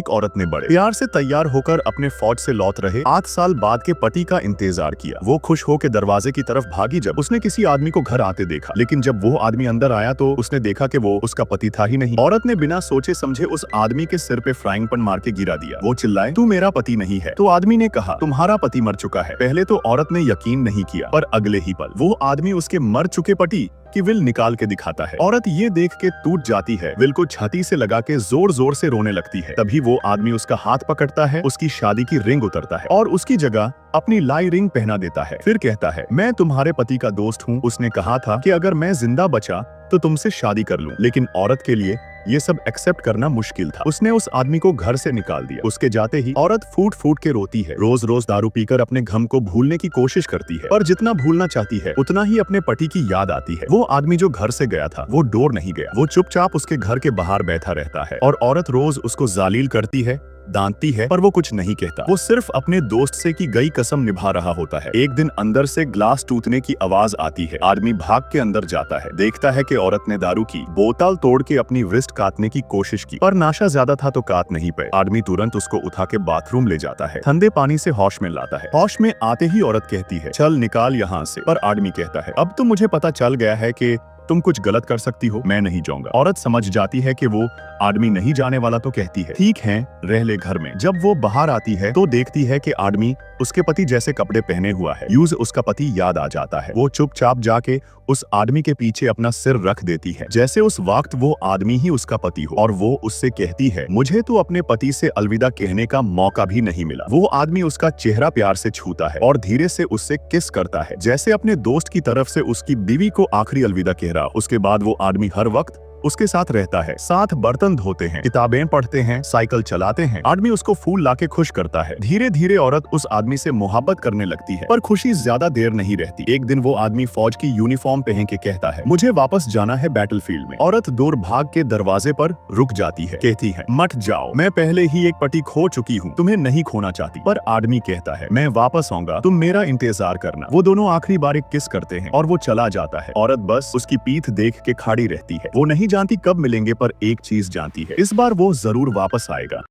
एक औरत ने बड़े प्यार से तैयार होकर अपने फौज से लौट रहे 8 साल बाद के पति का इंतजार किया। वो खुश होकर दरवाजे की तरफ भागी जब उसने किसी आदमी को घर आते देखा, लेकिन जब वो आदमी अंदर आया तो उसने देखा कि वो उसका पति था ही नहीं। औरत ने बिना सोचे समझे उस आदमी के सिर पे फ्राइंग पैन मार के गिरा दिया। वो चिल्लाए, तू मेरा पति नहीं है। तो आदमी ने कहा, तुम्हारा पति मर चुका है। पहले तो औरत ने यकीन नहीं किया, पर अगले ही पल वो आदमी उसके मर चुके पति की विल निकाल के दिखाता है। औरत ये देख के टूट जाती है, विल को छाती से लगा के जोर जोर से रोने लगती है। तभी वो आदमी उसका हाथ पकड़ता है, उसकी शादी की रिंग उतरता है और उसकी जगह अपनी लाई रिंग पहना देता है। फिर कहता है, मैं तुम्हारे पति का दोस्त हूँ। उसने कहा था कि अगर मैं जिंदा बचा तो तुमसे शादी कर लूं। लेकिन औरत के लिए ये सब एक्सेप्ट करना मुश्किल था। उसने उस आदमी को घर से निकाल दिया। उसके जाते ही औरत फूट फूट के रोती है। रोज रोज दारू पीकर अपने गम को भूलने की कोशिश करती है, पर जितना भूलना चाहती है उतना ही अपने पति की याद आती है। वो आदमी जो घर से गया था वो डोर नहीं गया। वो चुपचाप उसके घर के बाहर बैठा रहता है और औरत रोज उसको जालील करती है, डांटती है, पर वो कुछ नहीं कहता। वो सिर्फ अपने दोस्त से की गई कसम निभा रहा होता है। एक दिन अंदर से ग्लास टूटने की आवाज आती है। आदमी भाग के अंदर जाता है, देखता है कि औरत ने दारू की बोतल तोड़ के अपनी रिस्ट काटने की कोशिश की, पर नशा ज्यादा था तो काट नहीं पाए। आदमी तुरंत उसको उठा के बाथरूम ले जाता है, ठंडे पानी से होश में लाता है। होश में आते ही औरत कहती है, चल निकाल यहाँ से। पर आदमी कहता है, अब तो मुझे पता चल गया है कि तुम कुछ गलत कर सकती हो, मैं नहीं जाऊंगा। औरत समझ जाती है कि वो आदमी नहीं जाने वाला तो कहती है, ठीक है, रह ले घर में। जब वो बाहर आती है तो देखती है कि आदमी उसके पति जैसे कपड़े पहने हुआ है। यूज उसका पति याद आ जाता है। वो चुपचाप जाके उस आदमी के पीछे अपना सिर रख देती है, जैसे उस वक्त वो आदमी ही उसका पति हो। और वो उससे कहती है, मुझे तो अपने पति से अलविदा कहने का मौका भी नहीं मिला। वो आदमी उसका चेहरा प्यार से छूता है और धीरे से उससे किस करता है, जैसे अपने दोस्त की तरफ से उसकी बीवी को आखिरी अलविदा कह रहा। उसके बाद वो आदमी हर वक्त उसके साथ रहता है, साथ बर्तन धोते हैं, किताबें पढ़ते हैं, साइकिल चलाते हैं। आदमी उसको फूल लाके खुश करता है। धीरे धीरे औरत उस आदमी से मोहब्बत करने लगती है, पर खुशी ज्यादा देर नहीं रहती। एक दिन वो आदमी फौज की यूनिफॉर्म पहन के कहता है, मुझे वापस जाना है बैटलफील्ड में। औरत दूर भाग के दरवाजे पर रुक जाती है, कहती है, मत जाओ, मैं पहले ही एक पति खो चुकी हूँ, तुम्हें नहीं खोना चाहती। पर आदमी कहता है, मैं वापस आऊंगा, तुम मेरा इंतजार करना। वो दोनों आखिरी बार एक किस करते हैं और वो चला जाता है। औरत बस उसकी पीठ देख के खड़ी रहती है। वो नहीं जानती कब मिलेंगे, पर एक चीज जानती है, इस बार वो जरूर वापस आएगा।